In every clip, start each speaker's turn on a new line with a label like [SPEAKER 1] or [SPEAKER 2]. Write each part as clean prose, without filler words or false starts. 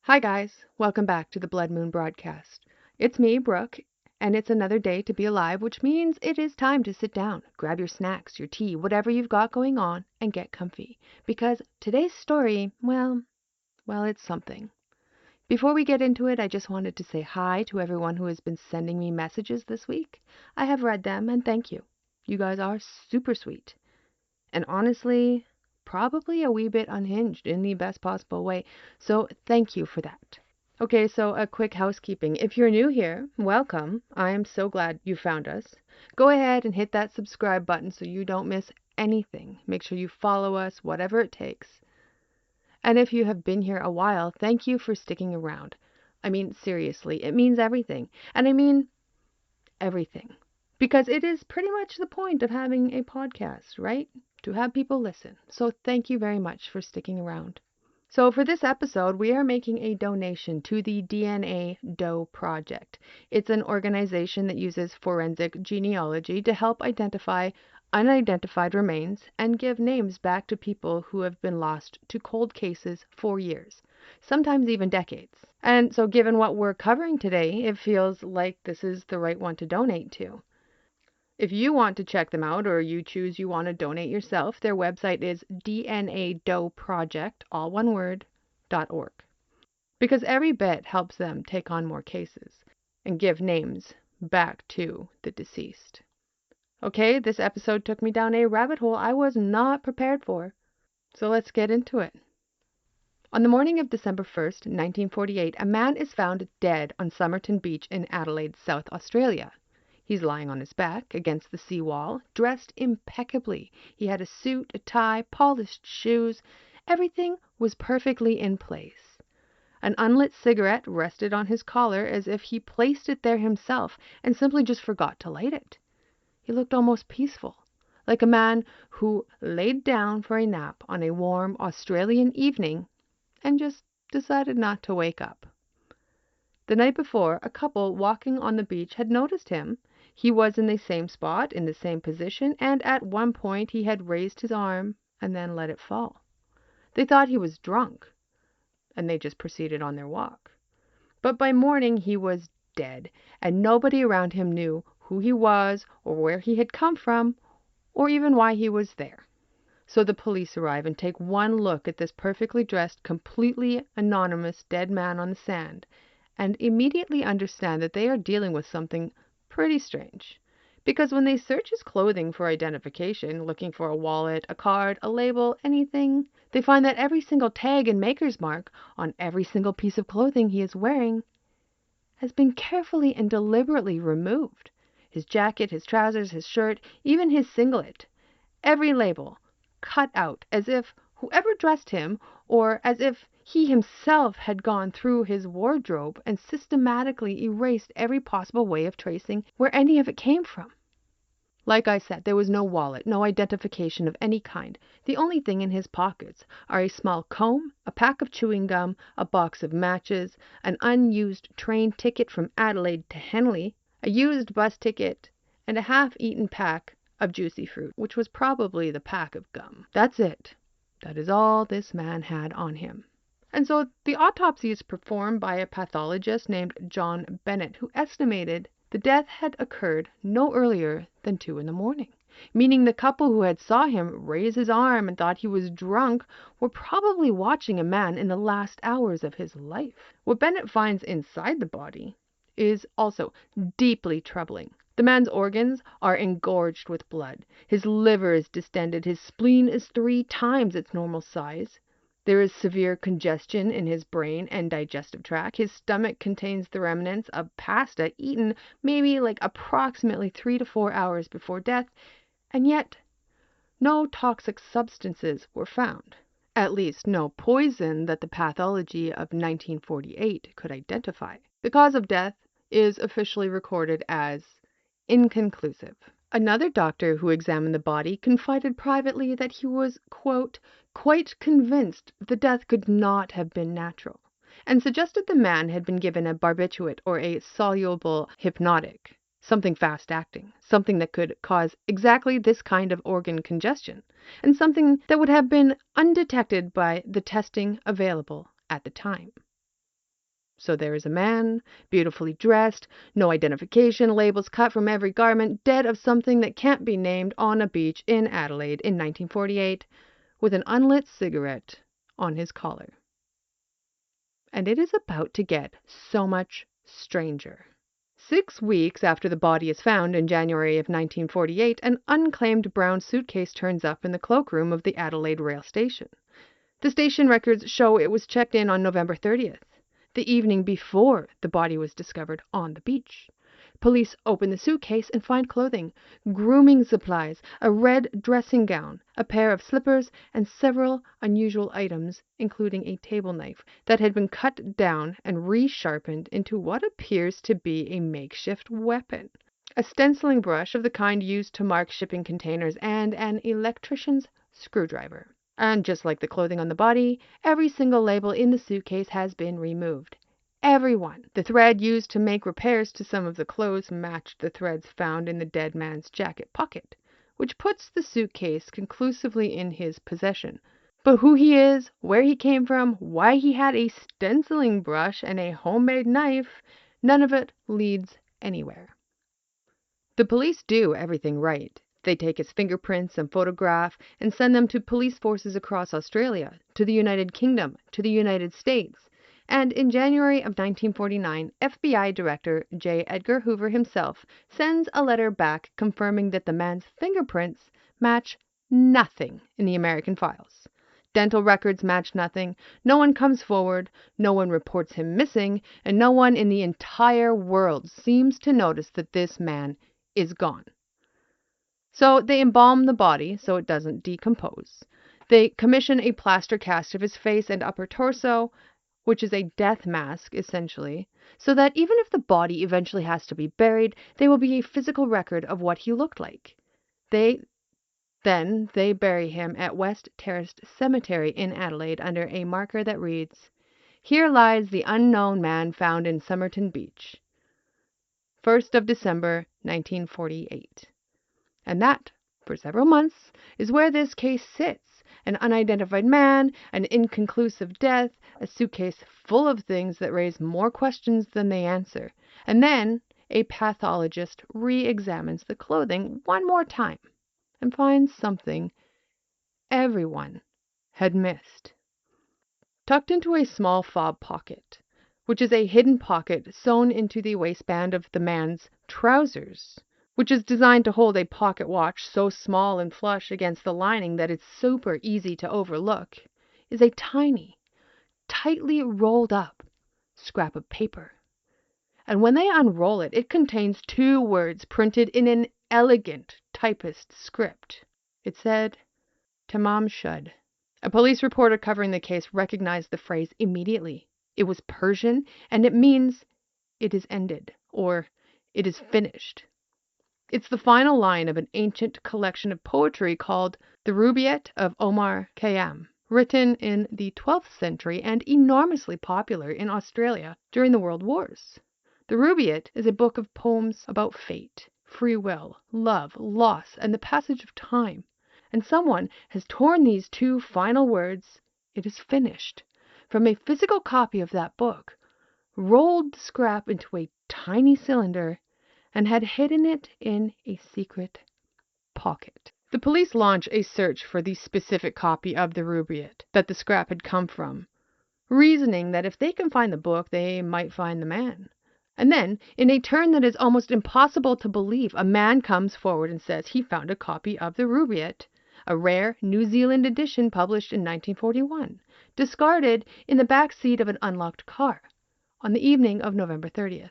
[SPEAKER 1] Hi guys, welcome back to the Blood Moon broadcast. It's me, Brooke, and it's another day to be alive, which means it is time to sit down, grab your snacks, your tea, whatever you've got going on, and get comfy. Because today's story, well, it's something. Before we get into it, I just wanted to say hi to everyone who has been sending me messages this week. I have read them, and thank you. You guys are super sweet. And honestly, probably a wee bit unhinged in the best possible way, so thank you for that. Okay, so a quick housekeeping. If you're new here, welcome. I am so glad you found us. Go ahead and hit that subscribe button so you don't miss anything. Make sure you follow us, whatever it takes. And if you have been here a while, thank you for sticking around. I mean, seriously, it means everything. And I mean everything. Because it is pretty much the point of having a podcast, right? To have people listen. So thank you very much for sticking around. So for this episode, we are making a donation to the DNA Project. It's an organization that uses forensic genealogy to help identify unidentified remains and give names back to people who have been lost to cold cases for years, sometimes even decades. And so given what we're covering today, it feels like this is the right one to donate to. If you want to check them out or you choose you want to donate yourself, their website is DNADOProject, all one word, .org. Because every bit helps them take on more cases and give names back to the deceased. Okay, this episode took me down a rabbit hole I was not prepared for. So let's get into it. On the morning of December 1st, 1948, a man is found dead on Somerton Beach in Adelaide, South Australia. He's lying on his back against the seawall, dressed impeccably. He had a suit, a tie, polished shoes. Everything was perfectly in place. An unlit cigarette rested on his collar as if he placed it there himself and simply just forgot to light it. He looked almost peaceful, like a man who laid down for a nap on a warm Australian evening and just decided not to wake up. The night before, a couple walking on the beach had noticed him. He was in the same spot, in the same position, and at one point he had raised his arm and then let it fall. They thought he was drunk, and they just proceeded on their walk. But by morning he was dead, and nobody around him knew who he was or where he had come from or even why he was there. So the police arrive and take one look at this perfectly dressed, completely anonymous dead man on the sand, and immediately understand that they are dealing with something pretty strange. Because when they search his clothing for identification, looking for a wallet, a card, a label, anything, they find that every single tag and maker's mark on every single piece of clothing he is wearing has been carefully and deliberately removed. His jacket, his trousers, his shirt, even his singlet. Every label cut out as if whoever dressed him, or as if he himself had gone through his wardrobe and systematically erased every possible way of tracing where any of it came from. Like I said, there was no wallet, no identification of any kind. The only thing in his pockets are a small comb, a pack of chewing gum, a box of matches, an unused train ticket from Adelaide to Henley, a used bus ticket, and a half-eaten pack of juicy fruit, which was probably the pack of gum. That's it. That is all this man had on him. And so the autopsy is performed by a pathologist named John Bennett, who estimated the death had occurred no earlier than 2 a.m, meaning the couple who had saw him raise his arm and thought he was drunk were probably watching a man in the last hours of his life. What Bennett finds inside the body is also deeply troubling. The man's organs are engorged with blood. His liver is distended. His spleen is 3 times its normal size. There is severe congestion in his brain and digestive tract. His stomach contains the remnants of pasta eaten maybe like approximately 3 to 4 hours before death, and yet no toxic substances were found. At least no poison that the pathology of 1948 could identify. The cause of death is officially recorded as inconclusive. Another doctor who examined the body confided privately that he was, quote, quite convinced the death could not have been natural, and suggested the man had been given a barbiturate or a soluble hypnotic, something fast-acting, something that could cause exactly this kind of organ congestion, and something that would have been undetected by the testing available at the time. So there is a man, beautifully dressed, no identification, labels cut from every garment, dead of something that can't be named on a beach in Adelaide in 1948, with an unlit cigarette on his collar. And it is about to get so much stranger. 6 weeks after the body is found in January of 1948, an unclaimed brown suitcase turns up in the cloakroom of the Adelaide rail station. The station records show it was checked in on November 30th. The evening before the body was discovered on the beach. Police open the suitcase and find clothing, grooming supplies, a red dressing gown, a pair of slippers, and several unusual items, including a table knife that had been cut down and resharpened into what appears to be a makeshift weapon, a stenciling brush of the kind used to mark shipping containers, and an electrician's screwdriver. And just like the clothing on the body, every single label in the suitcase has been removed. Every one. The thread used to make repairs to some of the clothes matched the threads found in the dead man's jacket pocket, which puts the suitcase conclusively in his possession. But who he is, where he came from, why he had a stenciling brush and a homemade knife, none of it leads anywhere. The police do everything right. They take his fingerprints and photograph and send them to police forces across Australia, to the United Kingdom, to the United States. And in January of 1949, FBI Director J. Edgar Hoover himself sends a letter back confirming that the man's fingerprints match nothing in the American files. Dental records match nothing, no one comes forward, no one reports him missing, and no one in the entire world seems to notice that this man is gone. So they embalm the body so it doesn't decompose. They commission a plaster cast of his face and upper torso, which is a death mask, essentially, so that even if the body eventually has to be buried, there will be a physical record of what he looked like. Then they bury him at West Terrace Cemetery in Adelaide under a marker that reads, "Here lies the unknown man found in Somerton Beach, 1st of December, 1948. And that, for several months, is where this case sits. An unidentified man, an inconclusive death, a suitcase full of things that raise more questions than they answer. And then a pathologist re-examines the clothing one more time and finds something everyone had missed. Tucked into a small fob pocket, which is a hidden pocket sewn into the waistband of the man's trousers, which is designed to hold a pocket watch so small and flush against the lining that it's super easy to overlook, is a tiny, tightly rolled up scrap of paper. And when they unroll it, it contains 2 words printed in an elegant typist script. It said, Tamám Shud. A police reporter covering the case recognized the phrase immediately. It was Persian, and it means it is ended, or it is finished. It's the final line of an ancient collection of poetry called The Rubaiyat of Omar Khayyam, written in the 12th century and enormously popular in Australia during the World Wars. The Rubaiyat is a book of poems about fate, free will, love, loss, and the passage of time. And someone has torn these 2 final words, "It is finished," from a physical copy of that book, rolled the scrap into a tiny cylinder, and had hidden it in a secret pocket. The police launch a search for the specific copy of the Rubaiyat that the scrap had come from, reasoning that if they can find the book, they might find the man. And then, in a turn that is almost impossible to believe, a man comes forward and says he found a copy of the Rubaiyat, a rare New Zealand edition published in 1941, discarded in the back seat of an unlocked car on the evening of November 30th.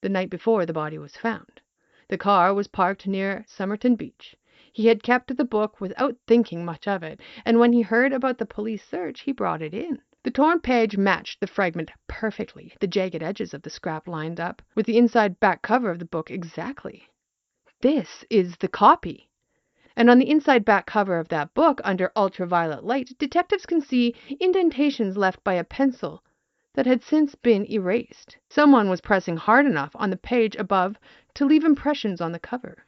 [SPEAKER 1] The night before the body was found. The car was parked near Somerton Beach. He had kept the book without thinking much of it, and when he heard about the police search, he brought it in. The torn page matched the fragment perfectly. The jagged edges of the scrap lined up with the inside back cover of the book exactly. This is the copy. And on the inside back cover of that book, under ultraviolet light, detectives can see indentations left by a pencil that had since been erased. Someone was pressing hard enough on the page above to leave impressions on the cover.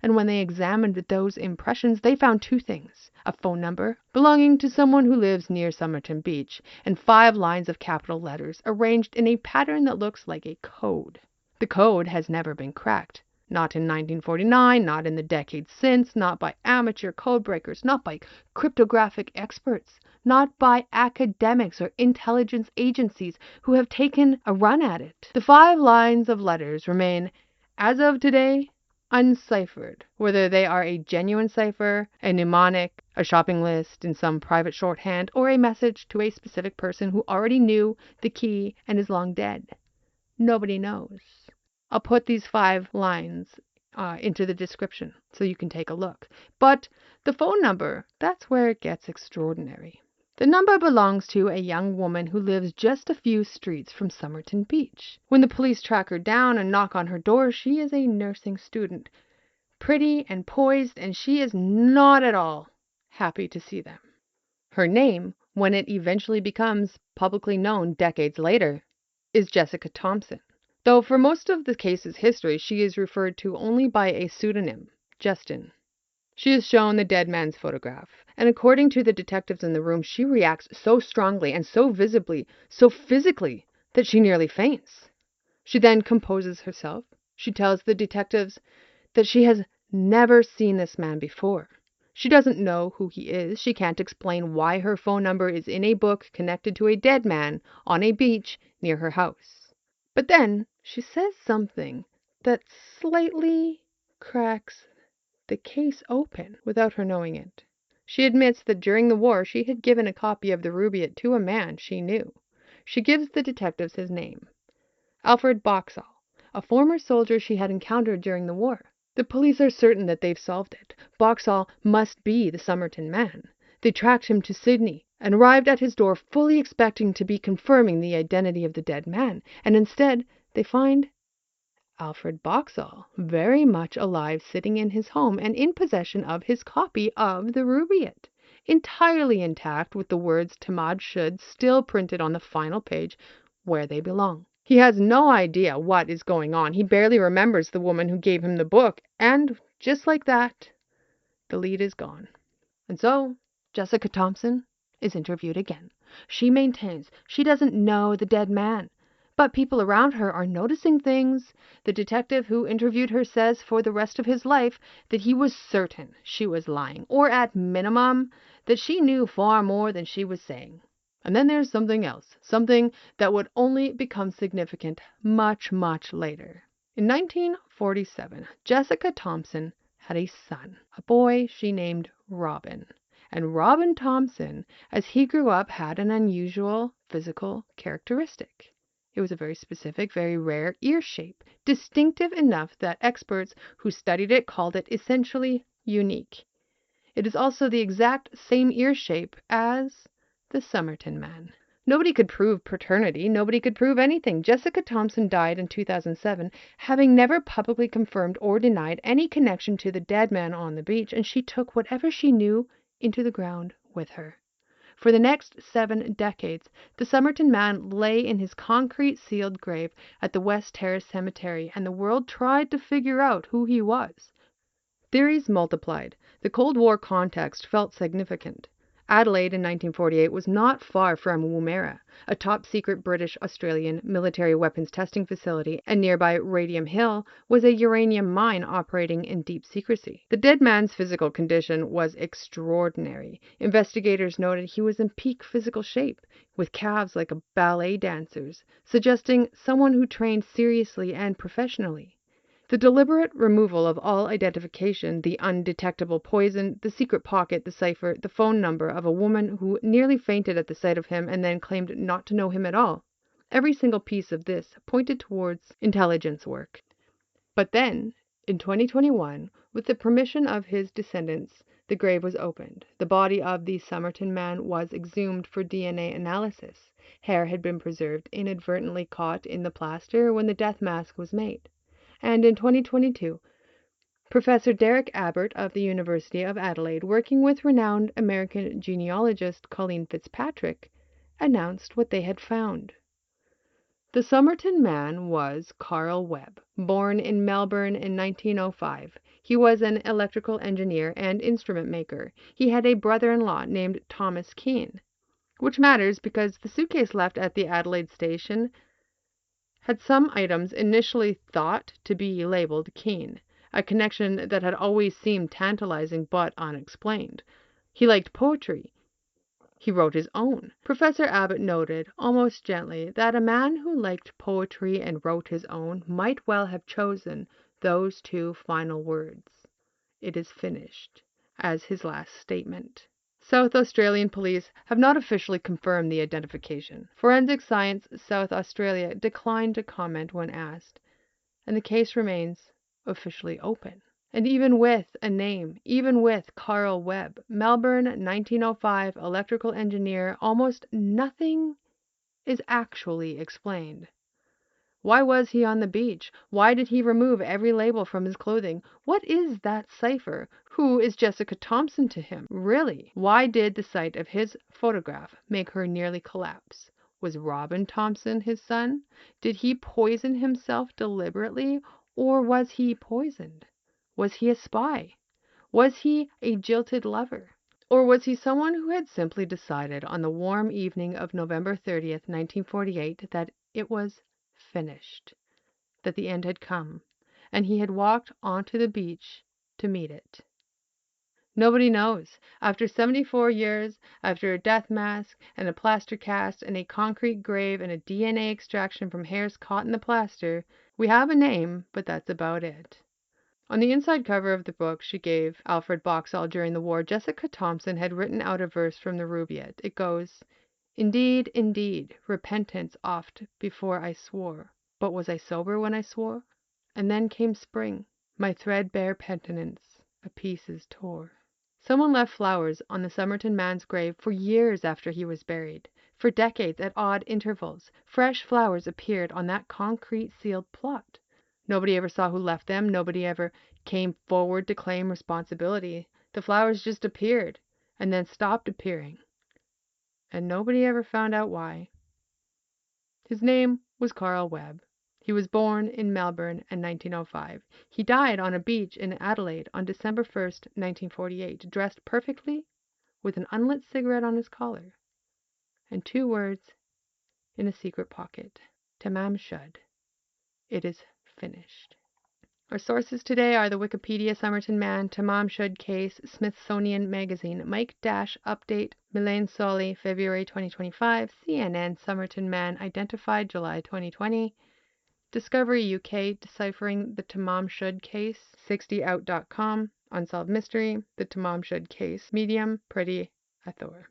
[SPEAKER 1] and when they examined those impressions, they found two things: a phone number belonging to someone who lives near Somerton Beach, and 5 lines of capital letters arranged in a pattern that looks like a code. The code has never been cracked. Not in 1949, not in the decades since, not by amateur codebreakers, not by cryptographic experts, not by academics or intelligence agencies who have taken a run at it. The 5 lines of letters remain, as of today, unciphered. Whether they are a genuine cipher, a mnemonic, a shopping list in some private shorthand, or a message to a specific person who already knew the key and is long dead, nobody knows. I'll put these 5 lines into the description so you can take a look. But the phone number, that's where it gets extraordinary. The number belongs to a young woman who lives just a few streets from Somerton Beach. When the police track her down and knock on her door, she is a nursing student, pretty and poised, and she is not at all happy to see them. Her name, when it eventually becomes publicly known decades later, is Jessica Thompson. Though for most of the case's history, she is referred to only by a pseudonym, Justin. She is shown the dead man's photograph, and according to the detectives in the room, she reacts so strongly and so visibly, so physically, that she nearly faints. She then composes herself. She tells the detectives that she has never seen this man before. She doesn't know who he is. She can't explain why her phone number is in a book connected to a dead man on a beach near her house. But then she says something that slightly cracks the case open without her knowing it. She admits that during the war she had given a copy of the Rubaiyat to a man she knew. She gives the detectives his name, Alfred Boxall, a former soldier she had encountered during the war. The police are certain that they've solved it. Boxall must be the Somerton Man. They tracked him to Sydney and arrived at his door fully expecting to be confirming the identity of the dead man, and instead they find Alfred Boxall very much alive, sitting in his home and in possession of his copy of the Rubaiyat, entirely intact with the words Tamám Shud still printed on the final page where they belong. He has no idea what is going on. He barely remembers the woman who gave him the book, and just like that, the lead is gone. And so Jessica Thompson is interviewed again. She maintains she doesn't know the dead man, but people around her are noticing things. The detective who interviewed her says for the rest of his life that he was certain she was lying, or at minimum, that she knew far more than she was saying. And then there's something else, something that would only become significant much, much later. In 1947, Jessica Thompson had a son, a boy she named Robin. And Robin Thompson, as he grew up, had an unusual physical characteristic. It was a very specific, very rare ear shape, distinctive enough that experts who studied it called it essentially unique. It is also the exact same ear shape as the Somerton Man. Nobody could prove paternity. Nobody could prove anything. Jessica Thompson died in 2007, having never publicly confirmed or denied any connection to the dead man on the beach, and she took whatever she knew into the ground with her. For the next 7 decades, the Somerton Man lay in his concrete-sealed grave at the West Terrace Cemetery, and the world tried to figure out who he was. Theories multiplied. The Cold War context felt significant. Adelaide in 1948 was not far from Woomera, a top-secret British-Australian military weapons testing facility, and nearby Radium Hill was a uranium mine operating in deep secrecy. The dead man's physical condition was extraordinary. Investigators noted he was in peak physical shape, with calves like a ballet dancer's, suggesting someone who trained seriously and professionally. The deliberate removal of all identification, the undetectable poison, the secret pocket, the cipher, the phone number of a woman who nearly fainted at the sight of him and then claimed not to know him at all. Every single piece of this pointed towards intelligence work. But then, in 2021, with the permission of his descendants, the grave was opened. The body of the Somerton Man was exhumed for DNA analysis. Hair had been preserved, inadvertently caught in the plaster when the death mask was made. And in 2022, Professor Derek Abbott of the University of Adelaide, working with renowned American genealogist Colleen Fitzpatrick, announced what they had found. The Somerton Man was Carl Webb, born in Melbourne in 1905. He was an electrical engineer and instrument maker. He had a brother-in-law named Thomas Keane, which matters because the suitcase left at the Adelaide station had some items initially thought to be labeled Keane, a connection that had always seemed tantalizing but unexplained. He liked poetry. He wrote his own. Professor Abbott noted, almost gently, that a man who liked poetry and wrote his own might well have chosen those two final words, "It is finished," as his last statement. South Australian police have not officially confirmed the identification. Forensic Science South Australia declined to comment when asked, and the case remains officially open. And even with a name, even with Carl Webb, Melbourne 1905 electrical engineer, almost nothing is actually explained. Why was he on the beach? Why did he remove every label from his clothing? What is that cipher? Who is Jessica Thompson to him? Really, why did the sight of his photograph make her nearly collapse? Was Robin Thompson his son? Did he poison himself deliberately, or was he poisoned? Was he a spy? Was he a jilted lover? Or was he someone who had simply decided on the warm evening of November 30th, 1948, that it was finished, that the end had come, and he had walked onto the beach to meet it? Nobody knows. After 74 years, after a death mask and a plaster cast and a concrete grave and a DNA extraction from hairs caught in the plaster, we have a name, but that's about it. On the inside cover of the book she gave Alfred Boxall during the war, Jessica Thompson had written out a verse from the Rubaiyat. It goes, "Indeed, indeed, repentance oft before I swore, but was I sober when I swore? And then came spring, my threadbare penitence a pieces tore." Someone left flowers on the Somerton Man's grave for years after he was buried. For decades, at odd intervals, fresh flowers appeared on that concrete sealed plot. Nobody ever saw who left them. Nobody ever came forward to claim responsibility. The flowers just appeared and then stopped appearing. And nobody ever found out why. His name was Carl Webb. He was born in Melbourne in 1905. He died on a beach in Adelaide on December 1st, 1948, dressed perfectly, with an unlit cigarette on his collar, and two words in a secret pocket: Tamám Shud. It is finished. Our sources today are the Wikipedia Somerton Man, Tamám Shud case, Smithsonian Magazine, Mike-Update, MLIAOI, February 2025, CNN, Somerton Man, identified July 2020, Discovery UK, deciphering the Tamám Shud case, 60out.com, Unsolved Mystery, the Tamám Shud case, Medium, Pretty Athor.